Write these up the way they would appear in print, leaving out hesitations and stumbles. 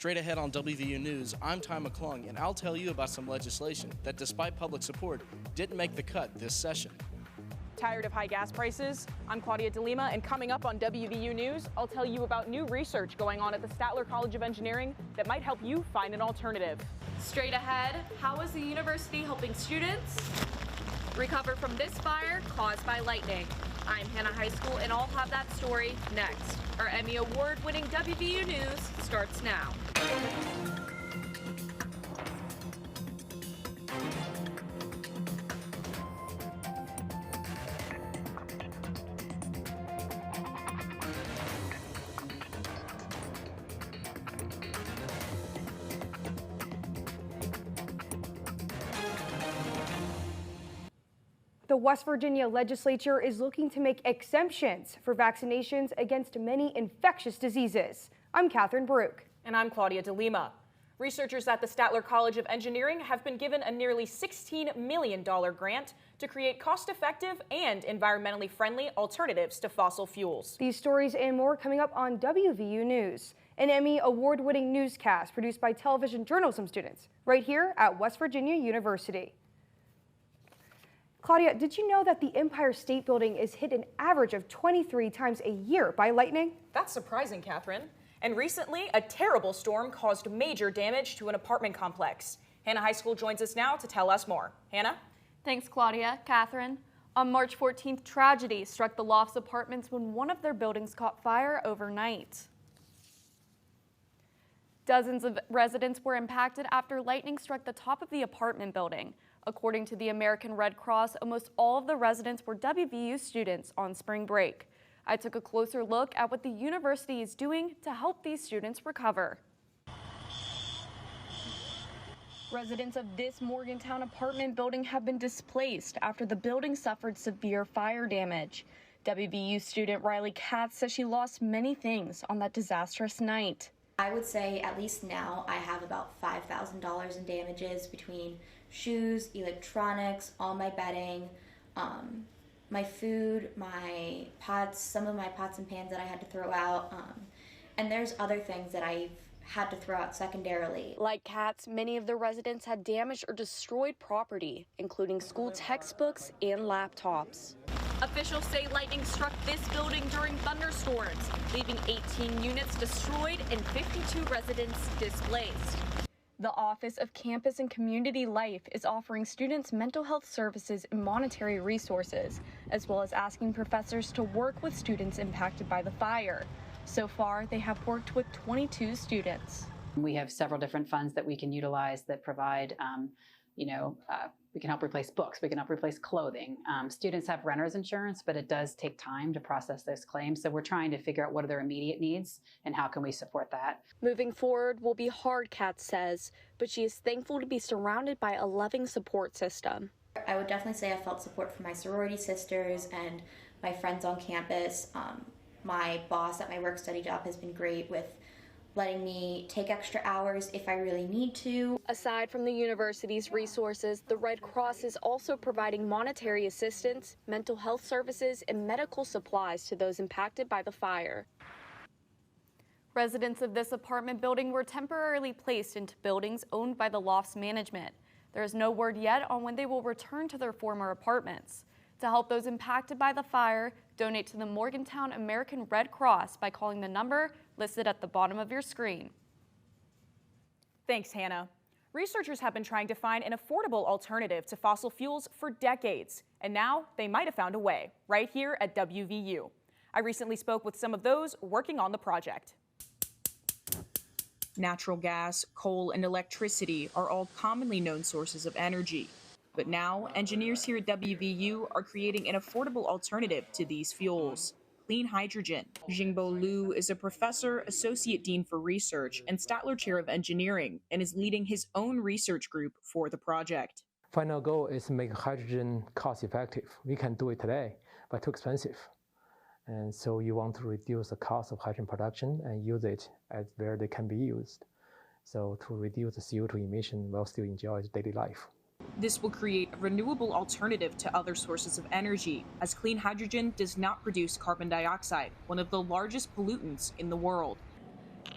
Straight ahead on WVU News, I'm Ty McClung, and I'll tell you about some legislation that, despite public support, didn't make the cut this session. Tired of high gas prices? I'm Claudia DeLima, and coming up on WVU News, I'll tell you about new research going on at the Statler College of Engineering that might help you find an alternative. Straight ahead, how is the university helping students recover from this fire caused by lightning? I'm Hannah High School, and I'll have that story next. Our Emmy Award-winning WVU News starts now. The West Virginia legislature is looking to make exemptions for vaccinations against many infectious diseases. I'm Catherine Baruch. And I'm Claudia DeLima. Researchers at the Statler College of Engineering have been given a nearly $16 million grant to create cost-effective and environmentally friendly alternatives to fossil fuels. These stories and more coming up on WVU News, an Emmy award-winning newscast produced by television journalism students right here at West Virginia University. Claudia, did you know that the Empire State Building is hit an average of 23 times a year by lightning? That's surprising, Catherine. And recently, a terrible storm caused major damage to an apartment complex. Hannah High School joins us now to tell us more. Hannah? Thanks, Claudia. Catherine, on March 14th, tragedy struck the Lofts apartments when one of their buildings caught fire overnight. Dozens of residents were impacted after lightning struck the top of the apartment building. According to the American Red Cross, almost all of the residents were WVU students on spring break. I took a closer look at what the university is doing to help these students recover. Residents of this Morgantown apartment building have been displaced after the building suffered severe fire damage. WVU student Riley Katz says she lost many things on that disastrous night. I would say at least now I have about $5,000 in damages between shoes, electronics, all my bedding, my food, my pots, some of my pots and pans that I had to throw out, and there's other things that I've had to throw out secondarily. Like Katz, many of the residents had damaged or destroyed property, including school textbooks and laptops. Officials say lightning struck this building during thunderstorms, leaving 18 units destroyed and 52 residents displaced. The Office of Campus and Community Life is offering students mental health services and monetary resources, as well as asking professors to work with students impacted by the fire. So far, they have worked with 22 students. We have several different funds that we can utilize that provide, we can help replace books, we can help replace clothing. Students have renter's insurance, but it does take time to process those claims. So we're trying to figure out what are their immediate needs and how can we support that. Moving forward will be hard, Katz says, but she is thankful to be surrounded by a loving support system. I would definitely say I felt support from my sorority sisters and my friends on campus. My boss at my work-study job has been great with letting me take extra hours if I really need to. Aside from the university's resources, the Red Cross is also providing monetary assistance, mental health services, and medical supplies to those impacted by the fire. Residents of this apartment building were temporarily placed into buildings owned by the Lofts management. There is no word yet on when they will return to their former apartments. To help those impacted by the fire, donate to the Morgantown American Red Cross by calling the number listed at the bottom of your screen. Thanks, Hannah. Researchers have been trying to find an affordable alternative to fossil fuels for decades, and now they might have found a way right here at WVU. I recently spoke with some of those working on the project. Natural gas, coal, and electricity are all commonly known sources of energy. But now, engineers here at WVU are creating an affordable alternative to these fuels: clean hydrogen. Jingbo Liu is a professor, associate dean for research, and Statler chair of engineering, and is leading his own research group for the project. Final goal is to make hydrogen cost effective. We can do it today, but too expensive. And so you want to reduce the cost of hydrogen production and use it at where they can be used. So to reduce the CO2 emission while still enjoy daily life. This will create a renewable alternative to other sources of energy, as clean hydrogen does not produce carbon dioxide, one of the largest pollutants in the world.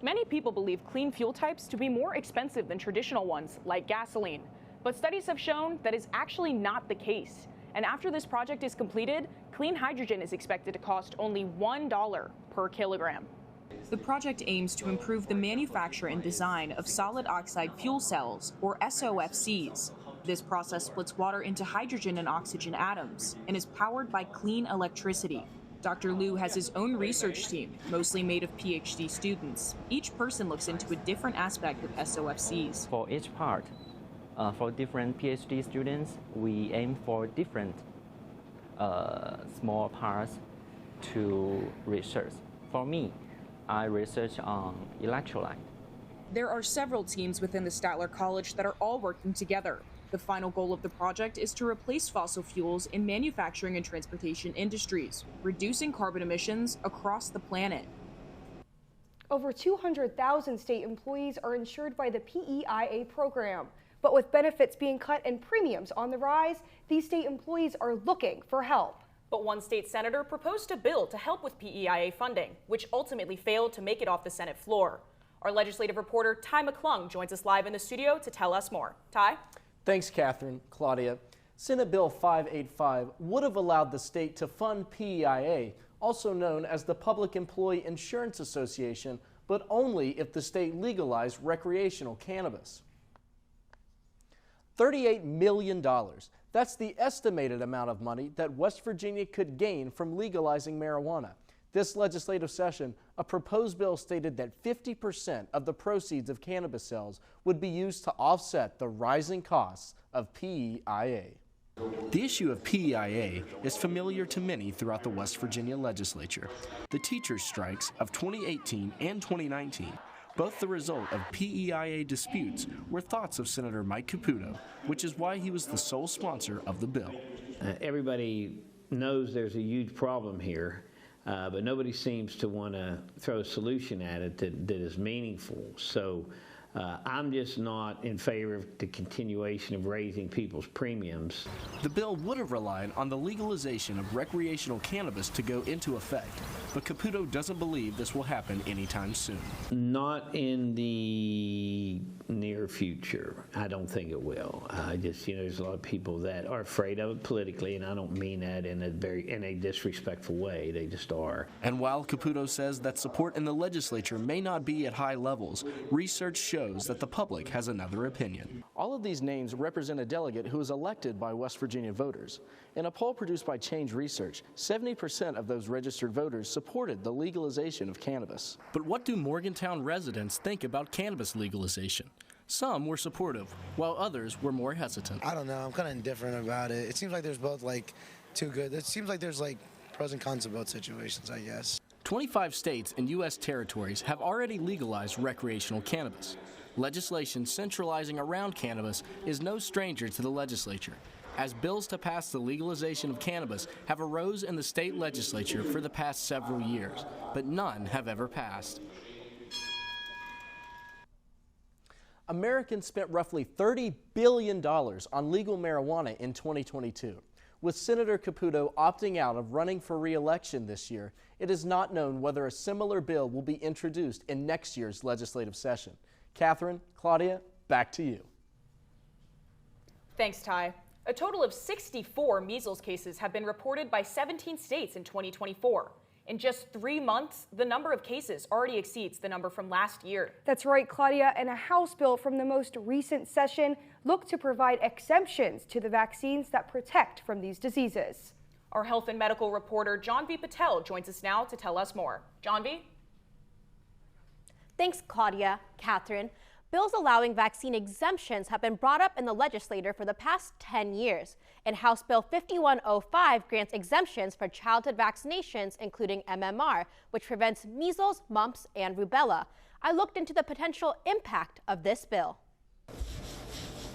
Many people believe clean fuel types to be more expensive than traditional ones, like gasoline. But studies have shown that is actually not the case. And after this project is completed, clean hydrogen is expected to cost only $1 per kilogram. The project aims to improve the manufacture and design of solid oxide fuel cells, or SOFCs. This process splits water into hydrogen and oxygen atoms and is powered by clean electricity. Dr. Liu has his own research team, mostly made of PhD students. Each person looks into a different aspect of SOFCs. For each part, for different PhD students, we aim for different small parts to research. For me, I research on electrolyte. There are several teams within the Statler College that are all working together. The final goal of the project is to replace fossil fuels in manufacturing and transportation industries, reducing carbon emissions across the planet. Over 200,000 state employees are insured by the PEIA program. But with benefits being cut and premiums on the rise, these state employees are looking for help. But one state senator proposed a bill to help with PEIA funding, which ultimately failed to make it off the Senate floor. Our legislative reporter, Ty McClung, joins us live in the studio to tell us more. Ty? Thanks, Catherine. Claudia. Senate Bill 585 would have allowed the state to fund PEIA, also known as the Public Employee Insurance Association, but only if the state legalized recreational cannabis. $38 million. That's the estimated amount of money that West Virginia could gain from legalizing marijuana. This legislative session, a proposed bill stated that 50% of the proceeds of cannabis sales would be used to offset the rising costs of PEIA. The issue of PEIA is familiar to many throughout the West Virginia legislature. The teachers' strikes of 2018 and 2019, both the result of PEIA disputes, were thoughts of Senator Mike Caputo, which is why he was the sole sponsor of the bill. Everybody knows there's a huge problem here, but nobody seems to want to throw a solution at it that is meaningful. So I'm just not in favor of the continuation of raising people's premiums. The bill would have relied on the legalization of recreational cannabis to go into effect, but Caputo doesn't believe this will happen anytime soon. Not in the near future. I don't think it will. I just, there's a lot of people that are afraid of it politically, and I don't mean that in a disrespectful way. They just are. And while Caputo says that support in the legislature may not be at high levels, research shows that the public has another opinion. All of these names represent a delegate who was elected by West Virginia voters. In a poll produced by Change Research, 70% of those registered voters supported the legalization of cannabis. But what do Morgantown residents think about cannabis legalization? Some were supportive, while others were more hesitant. I don't know. I'm kind of indifferent about it. It seems like there's both too good. It seems like there's pros and cons of both situations, I guess. 25 states and U.S. territories have already legalized recreational cannabis. Legislation centralizing around cannabis is no stranger to the legislature, as bills to pass the legalization of cannabis have arose in the state legislature for the past several years, but none have ever passed. Americans spent roughly $30 billion on legal marijuana in 2022. With Senator Caputo opting out of running for re-election this year, it is not known whether a similar bill will be introduced in next year's legislative session. Catherine, Claudia, back to you. Thanks, Ty. A total of 64 measles cases have been reported by 17 states in 2024. In just 3 months, the number of cases already exceeds the number from last year. That's right, Claudia, and a House bill from the most recent session looked to provide exemptions to the vaccines that protect from these diseases. Our health and medical reporter, John V. Patel, joins us now to tell us more. John V.? Thanks, Claudia. Catherine. Bills allowing vaccine exemptions have been brought up in the legislature for the past 10 years. And House Bill 5105 grants exemptions for childhood vaccinations, including MMR, which prevents measles, mumps, and rubella. I looked into the potential impact of this bill.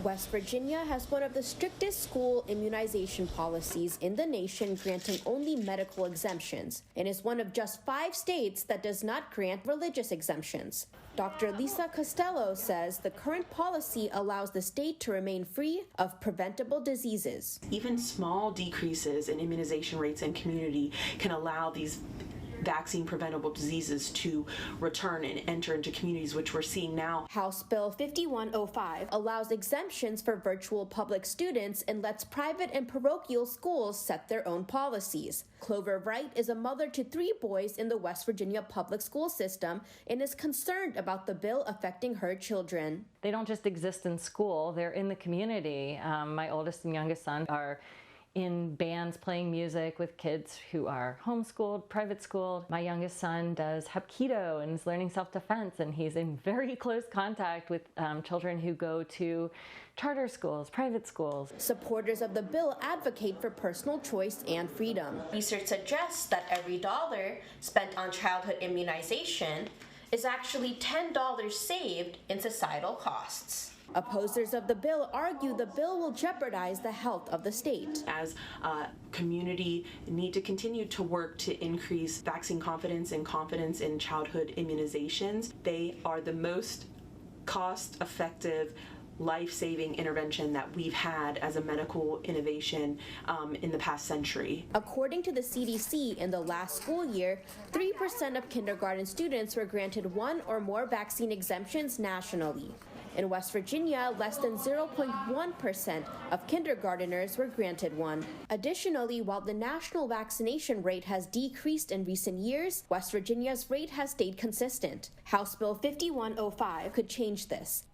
West Virginia has one of the strictest school immunization policies in the nation, granting only medical exemptions, and is one of just 5 states that does not grant religious exemptions. Dr. Lisa Costello says the current policy allows the state to remain free of preventable diseases. Even small decreases in immunization rates in community can allow these vaccine preventable diseases to return and enter into communities, which we're seeing now. House Bill 5105 allows exemptions for virtual public students and lets private and parochial schools set their own policies. Clover Wright is a mother to 3 boys in the West Virginia public school system and is concerned about the bill affecting her children. They don't just exist in school, they're in the community. My oldest and youngest son are in bands playing music with kids who are homeschooled, private schooled. My youngest son does Hapkido and is learning self-defense, and he's in very close contact with children who go to charter schools, private schools. Supporters of the bill advocate for personal choice and freedom. Research suggests that every dollar spent on childhood immunization is actually $10 saved in societal costs. Opposers of the bill argue the bill will jeopardize the health of the state. As a community, need to continue to work to increase vaccine confidence and confidence in childhood immunizations. They are the most cost-effective, life-saving intervention that we've had as a medical innovation in the past century. According to the CDC, in the last school year, 3% of kindergarten students were granted 1 or more vaccine exemptions nationally. In West Virginia, less than 0.1% of kindergarteners were granted one. Additionally, while the national vaccination rate has decreased in recent years, West Virginia's rate has stayed consistent. House Bill 5105 could change this.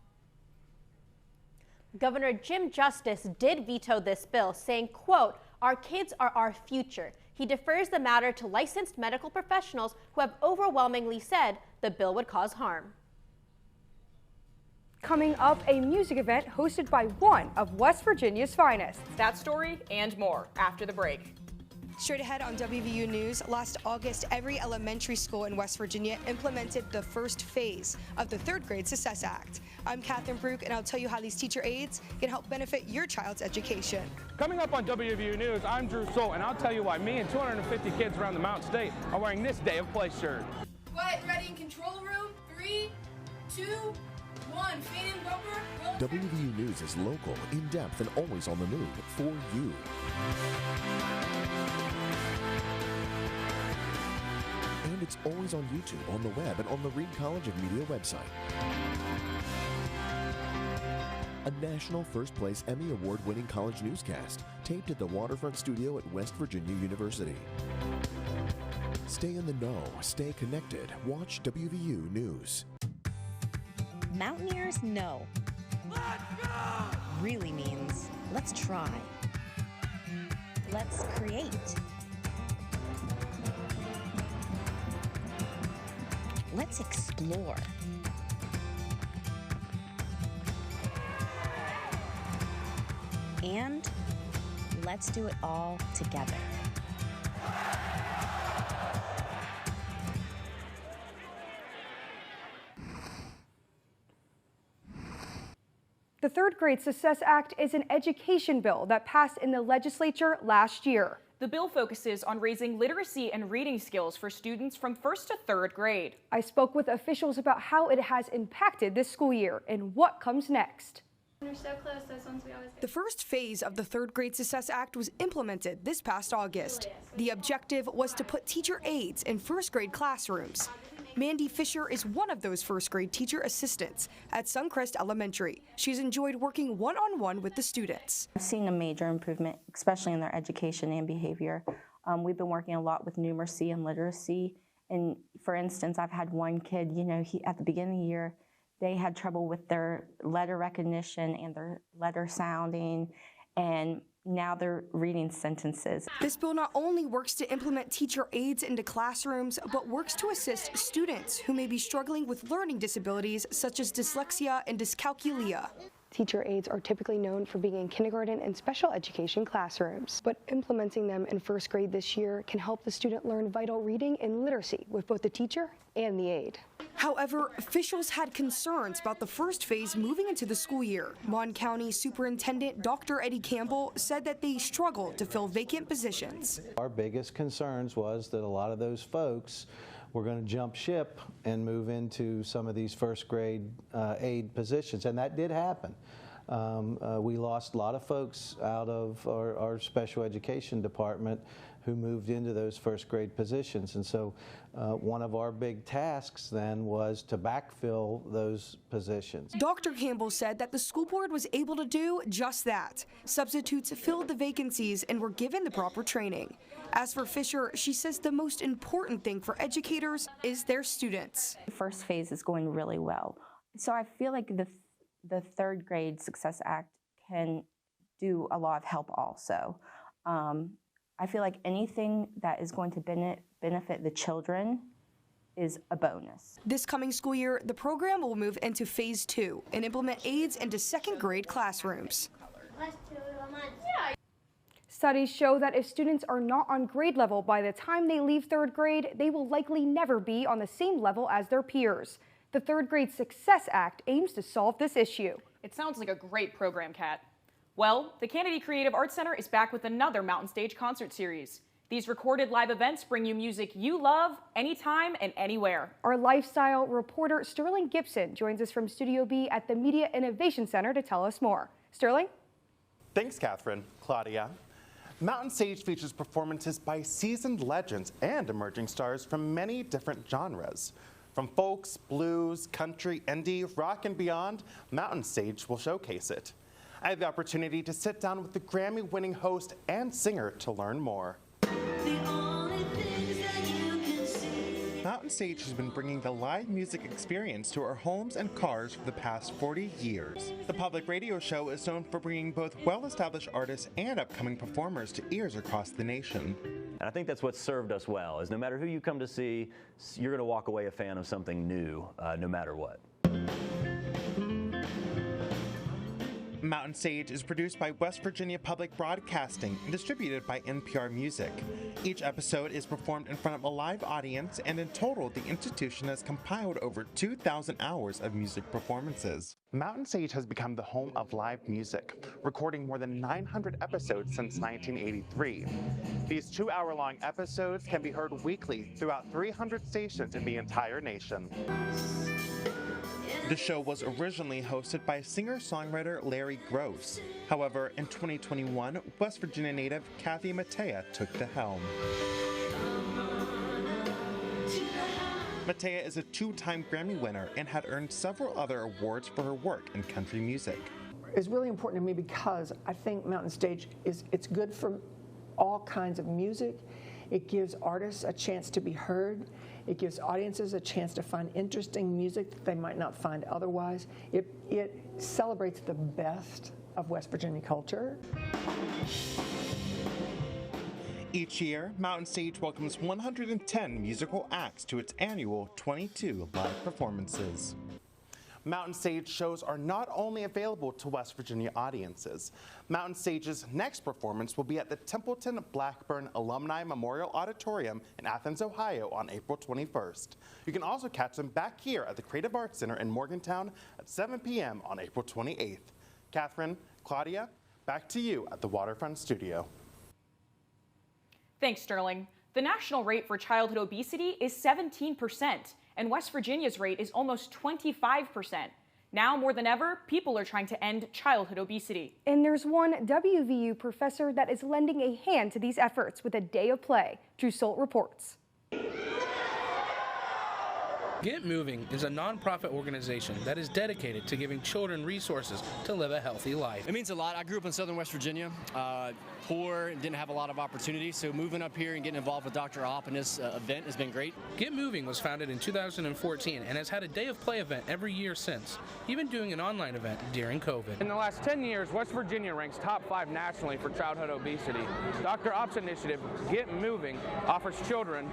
Governor Jim Justice did veto this bill, saying, quote, "Our kids are our future." He defers the matter to licensed medical professionals who have overwhelmingly said the bill would cause harm. Coming up, a music event hosted by one of West Virginia's finest. That story and more after the break. Straight ahead on WVU News, last August, every elementary school in West Virginia implemented the first phase of the 3rd grade Success Act. I'm Catherine Brook, and I'll tell you how these teacher aides can help benefit your child's education. Coming up on WVU News, I'm Drew Soul, and I'll tell you why me and 250 kids around the Mountain State are wearing this Day of Play shirt. Quiet and ready in control room. 3, 2, 1. Fade in bumper. WVU News is local, in-depth, and always on the move for you. And it's always on YouTube, on the web, and on the Reed College of Media website. A national first-place Emmy Award-winning college newscast, taped at the Waterfront Studio at West Virginia University. Stay in the know, stay connected, watch WVU News. Mountaineers know. Let's go! Really means let's try. Let's create. Let's explore. And let's do it all together. The 3rd grade Success Act is an education bill that passed in the legislature last year. The bill focuses on raising literacy and reading skills for students from 1st to 3rd grade. I spoke with officials about how it has impacted this school year and what comes next. The first phase of the 3rd grade Success Act was implemented this past August. The objective was to put teacher aides in 1st grade classrooms. Mandy Fisher is one of those 1st grade teacher assistants at Suncrest Elementary. She's enjoyed working one-on-one with the students. I've seen a major improvement, especially in their education and behavior. We've been working a lot with numeracy and literacy. And for instance, I've had one kid, at the beginning of the year, they had trouble with their letter recognition and their letter sounding, and now they're reading sentences. This bill not only works to implement teacher aides into classrooms, but works to assist students who may be struggling with learning disabilities such as dyslexia and dyscalculia. Teacher aides are typically known for being in kindergarten and special education classrooms, but implementing them in 1st grade this year can help the student learn vital reading and literacy with both the teacher and the aide. However, officials had concerns about the first phase moving into the school year. Mon County Superintendent Dr. Eddie Campbell said that they struggled to fill vacant positions. Our biggest concerns was that a lot of those folks were going to jump ship and move into some of these 1st grade aide positions, and that did happen. We lost a lot of folks out of our special education department who moved into those first grade positions. And so one of our big tasks then was to backfill those positions. Dr. Campbell said that the school board was able to do just that. Substitutes filled the vacancies and were given the proper training. As for Fisher, she says the most important thing for educators is their students. The first phase is going really well. So I feel like the third grade Success Act can do a lot of help also. I feel like anything that is going to benefit the children is a bonus. This coming school year, the program will move into phase 2 and implement aids into second grade classrooms. Studies show that if students are not on grade level by the time they leave third grade, they will likely never be on the same level as their peers. The Third Grade Success Act aims to solve this issue. It sounds like a great program, Kat. Well, the Kennedy Creative Arts Center is back with another Mountain Stage concert series. These recorded live events bring you music you love, anytime and anywhere. Our lifestyle reporter Sterling Gibson joins us from Studio B at the Media Innovation Center to tell us more. Sterling? Thanks, Catherine. Claudia. Mountain Stage features performances by seasoned legends and emerging stars from many different genres. From folks, blues, country, indie, rock, and beyond, Mountain Stage will showcase it. I had the opportunity to sit down with the Grammy-winning host and singer to learn more. Mountain Stage has been bringing the live music experience to our homes and cars for the past 40 years. The public radio show is known for bringing both well-established artists and upcoming performers to ears across the nation. And I think that's what served us well, is no matter who you come to see, you're going to walk away a fan of something new, no matter what. Mountain Stage is produced by West Virginia Public Broadcasting and distributed by NPR Music. Each episode is performed in front of a live audience, and in total, the institution has compiled over 2,000 hours of music performances. Mountain Stage has become the home of live music, recording more than 900 episodes since 1983. These 2-hour-long episodes can be heard weekly throughout 300 stations in the entire nation. The show was originally hosted by singer-songwriter Larry Gross. However, in 2021, West Virginia native Kathy Mattea took the helm. Mattea is a 2-time Grammy winner and had earned several other awards for her work in country music. It's really important to me because I think Mountain Stage it's good for all kinds of music. It gives artists a chance to be heard. It gives audiences a chance to find interesting music that they might not find otherwise. It celebrates the best of West Virginia culture. Each year, Mountain Stage welcomes 110 musical acts to its annual 22 live performances. Mountain Stage shows are not only available to West Virginia audiences. Mountain Stage's next performance will be at the Templeton Blackburn Alumni Memorial Auditorium in Athens, Ohio on April 21st. You can also catch them back here at the Creative Arts Center in Morgantown at 7 p.m. on April 28th. Catherine, Claudia, back to you at the Waterfront Studio. Thanks, Sterling. The national rate for childhood obesity is 17%. And West Virginia's rate is almost 25%. Now more than ever, people are trying to end childhood obesity. And there's one WVU professor that is lending a hand to these efforts with a day of play. Drew Solt reports. Get Moving is a nonprofit organization that is dedicated to giving children resources to live a healthy life. It means a lot. I grew up in southern West Virginia, poor and didn't have a lot of opportunities, so moving up here and getting involved with Dr. Opp and this event has been great. Get Moving was founded in 2014 and has had a day of play event every year since, even doing an online event during COVID. In the last 10 years, West Virginia ranks top 5 nationally for childhood obesity. Dr. Opp's initiative, Get Moving, offers children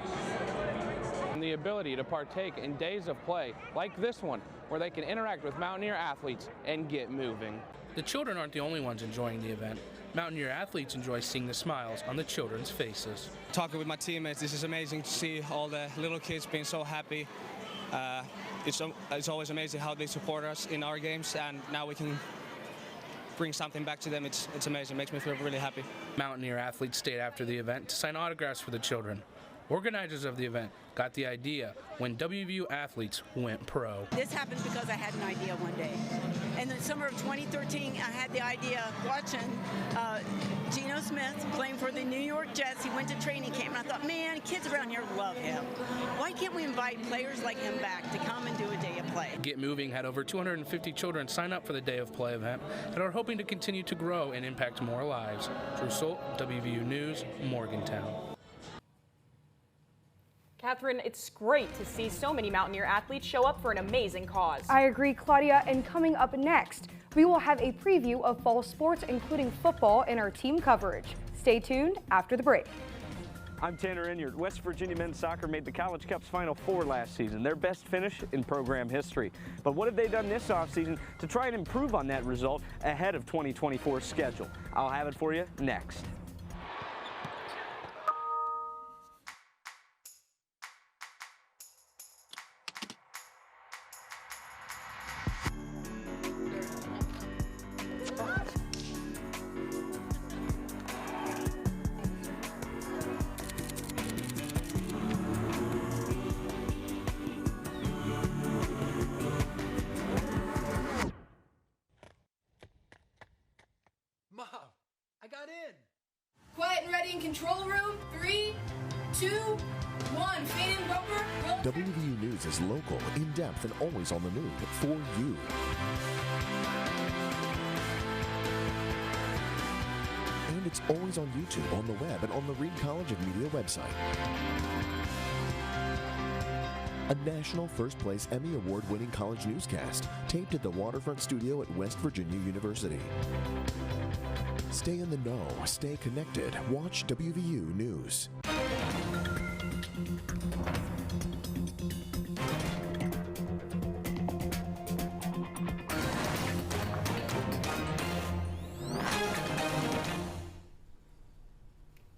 the ability to partake in days of play like this one, where they can interact with Mountaineer athletes and get moving. The children aren't the only ones enjoying the event. Mountaineer athletes enjoy seeing the smiles on the children's faces. Talking with my teammates, this is amazing to see all the little kids being so happy. It's always amazing how they support us in our games, and now we can bring something back to them. It's amazing. It makes me feel really happy. Mountaineer athletes stayed after the event to sign autographs for the children. Organizers of the event got the idea when WVU athletes went pro. This happened because I had an idea one day. And summer of 2013, I had the idea watching Geno Smith playing for the New York Jets. He went to training camp, and I thought, man, kids around here love him. Why can't we invite players like him back to come and do a day of play? Get Moving had over 250 children sign up for the Day of Play event and are hoping to continue to grow and impact more lives. Drew Solt, WVU News, Morgantown. Catherine, it's great to see so many Mountaineer athletes show up for an amazing cause. I agree, Claudia, and coming up next, we will have a preview of fall sports, including football, in our team coverage. Stay tuned after the break. I'm Tanner Enyard. West Virginia men's soccer made the College Cup's Final Four last season, their best finish in program history. But what have they done this offseason to try and improve on that result ahead of 2024's schedule? I'll have it for you next. Quiet and ready in control room. 3, 2, 1. Fade in bumper. WVU News is local, in-depth, and always on the move for you. And it's always on YouTube, on the web, and on the Reed College of Media website. A national first-place Emmy Award-winning college newscast, taped at the Waterfront Studio at West Virginia University. Stay in the know, stay connected, watch WVU News.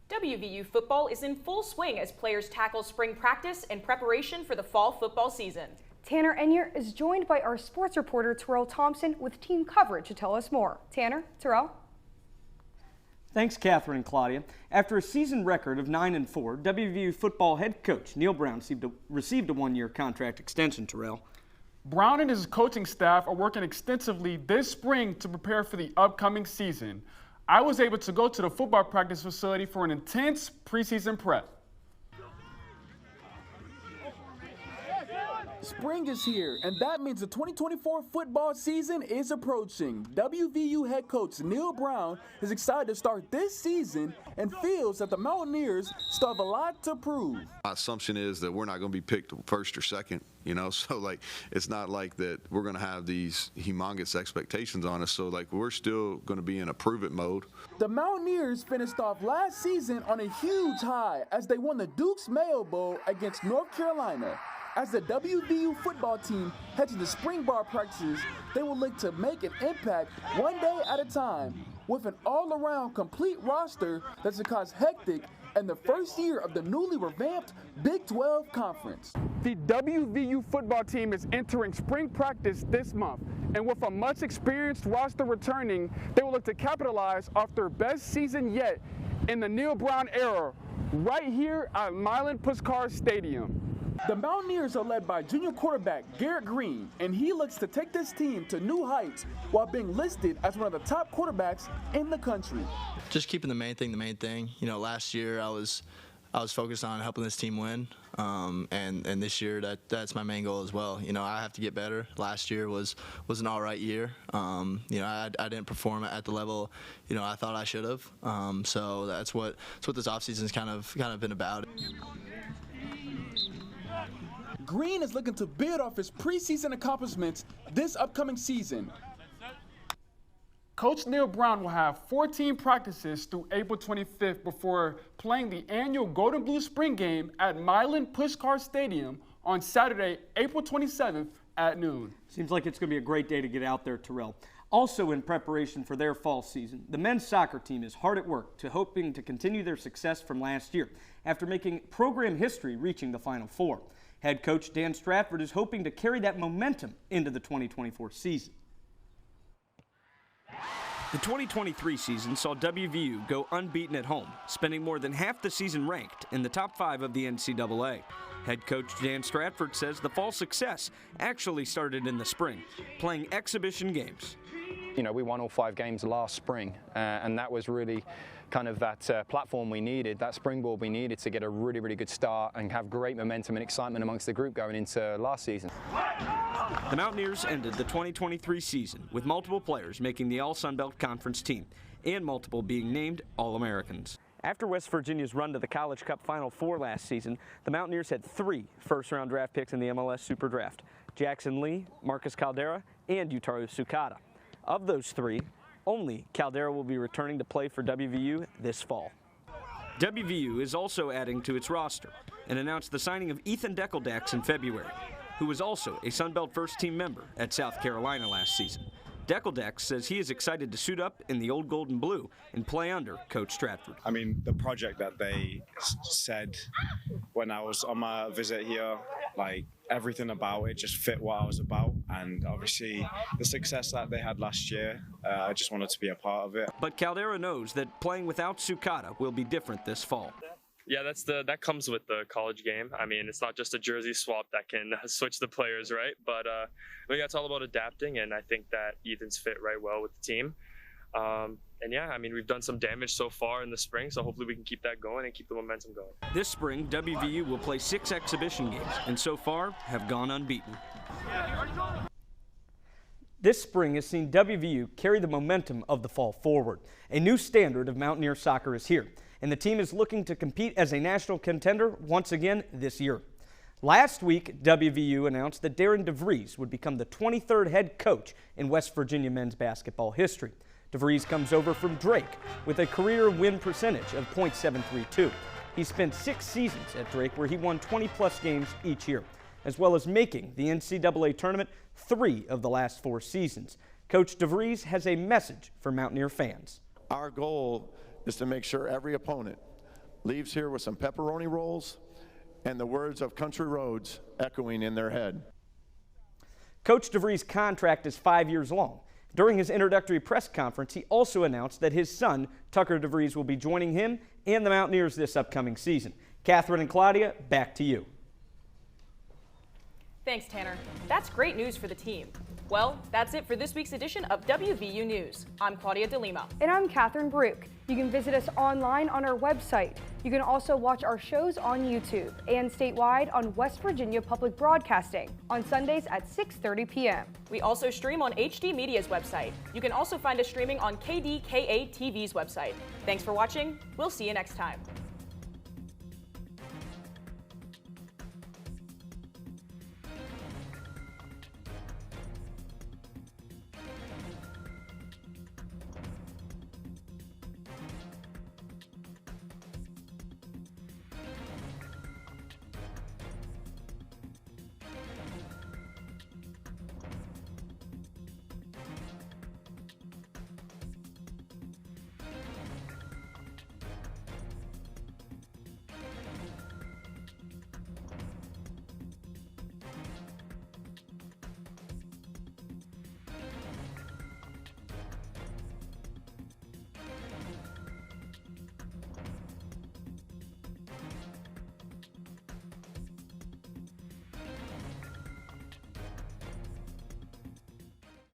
WVU football is in full swing as players tackle spring practice in preparation for the fall football season. Tanner Enyard is joined by our sports reporter Terrell Thompson with team coverage to tell us more. Tanner, Terrell. Thanks, Catherine and Claudia. After a season record of 9-4, WVU football head coach Neal Brown received a one-year contract extension, Terrell. Brown and his coaching staff are working extensively this spring to prepare for the upcoming season. I was able to go to the football practice facility for an intense preseason prep. Spring is here, and that means the 2024 football season is approaching. WVU head coach Neal Brown is excited to start this season and feels that the Mountaineers still have a lot to prove. My assumption is that we're not going to be picked first or second, so like it's not like that we're going to have these humongous expectations on us. So like we're still going to be in a prove-it mode. The Mountaineers finished off last season on a huge high as they won the Duke's Mayo Bowl against North Carolina. As the WVU football team heads into spring ball practices, they will look to make an impact one day at a time with an all-around complete roster that's cause hectic in the first year of the newly revamped Big 12 Conference. The WVU football team is entering spring practice this month, and with a much experienced roster returning, they will look to capitalize off their best season yet in the Neal Brown era, right here at Milan Puskar Stadium. The Mountaineers are led by junior quarterback Garrett Green, and he looks to take this team to new heights while being listed as one of the top quarterbacks in the country. Just keeping the main thing. Last year I was focused on helping this team win, and this year that's my main goal as well. I have to get better. Last year was an all right year. I didn't perform at the level I thought I should have. So that's what this offseason's kind of been about. Green is looking to build off his preseason accomplishments this upcoming season. Coach Neal Brown will have 14 practices through April 25th before playing the annual Golden Blue Spring Game at Milan Puskar Stadium on Saturday, April 27th at noon. Seems like it's going to be a great day to get out there, Terrell. Also in preparation for their fall season, the men's soccer team is hard at work hoping to continue their success from last year after making program history reaching the Final Four. Head coach Dan Stratford is hoping to carry that momentum into the 2024 season. The 2023 season saw WVU go unbeaten at home, spending more than half the season ranked in the top 5 of the NCAA. Head coach Dan Stratford says the fall success actually started in the spring, playing exhibition games. You know, we won all 5 games last spring, and that was really kind of that platform we needed, that springboard we needed to get a really, really good start and have great momentum and excitement amongst the group going into last season. The Mountaineers ended the 2023 season with multiple players making the All-Sun Belt Conference team and multiple being named All-Americans. After West Virginia's run to the College Cup Final Four last season, the Mountaineers had 3 first-round draft picks in the MLS Super Draft: Jackson Lee, Marcus Caldera, and Yutaru Sukata. Of those 3, only Caldera will be returning to play for WVU this fall. WVU is also adding to its roster and announced the signing of Ethan Deckeldax in February, who was also a Sun Belt first-team member at South Carolina last season. Deckeldax says he is excited to suit up in the old gold and blue and play under Coach Stratford. I mean, the project that they said when I was on my visit here, like everything about it just fit what I was about, and obviously the success that they had last year, I just wanted to be a part of it. But Caldera knows that playing without Sukata will be different this fall. Yeah, that comes with the college game. I mean, it's not just a jersey swap that can switch the players, right? But I think that's all about adapting, and I think that Ethan's fit right well with the team. And yeah, I mean, we've done some damage so far in the spring, so hopefully we can keep that going and keep the momentum going. This spring, WVU will play 6 exhibition games, and so far have gone unbeaten. This spring has seen WVU carry the momentum of the fall forward. A new standard of Mountaineer soccer is here, and the team is looking to compete as a national contender once again this year. Last week, WVU announced that Darren DeVries would become the 23rd head coach in West Virginia men's basketball history. DeVries comes over from Drake with a career win percentage of .732. He spent 6 seasons at Drake where he won 20-plus games each year, as well as making the NCAA tournament 3 of the last 4 seasons. Coach DeVries has a message for Mountaineer fans. Our goal is to make sure every opponent leaves here with some pepperoni rolls and the words of country roads echoing in their head. Coach DeVries' contract is 5 years long. During his introductory press conference, he also announced that his son, Tucker DeVries, will be joining him and the Mountaineers this upcoming season. Catherine and Claudia, back to you. Thanks, Tanner. That's great news for the team. Well, that's it for this week's edition of WVU News. I'm Claudia DeLima. And I'm Catherine Baruch. You can visit us online on our website. You can also watch our shows on YouTube and statewide on West Virginia Public Broadcasting on Sundays at 6:30 p.m. We also stream on HD Media's website. You can also find us streaming on KDKA TV's website. Thanks for watching. We'll see you next time.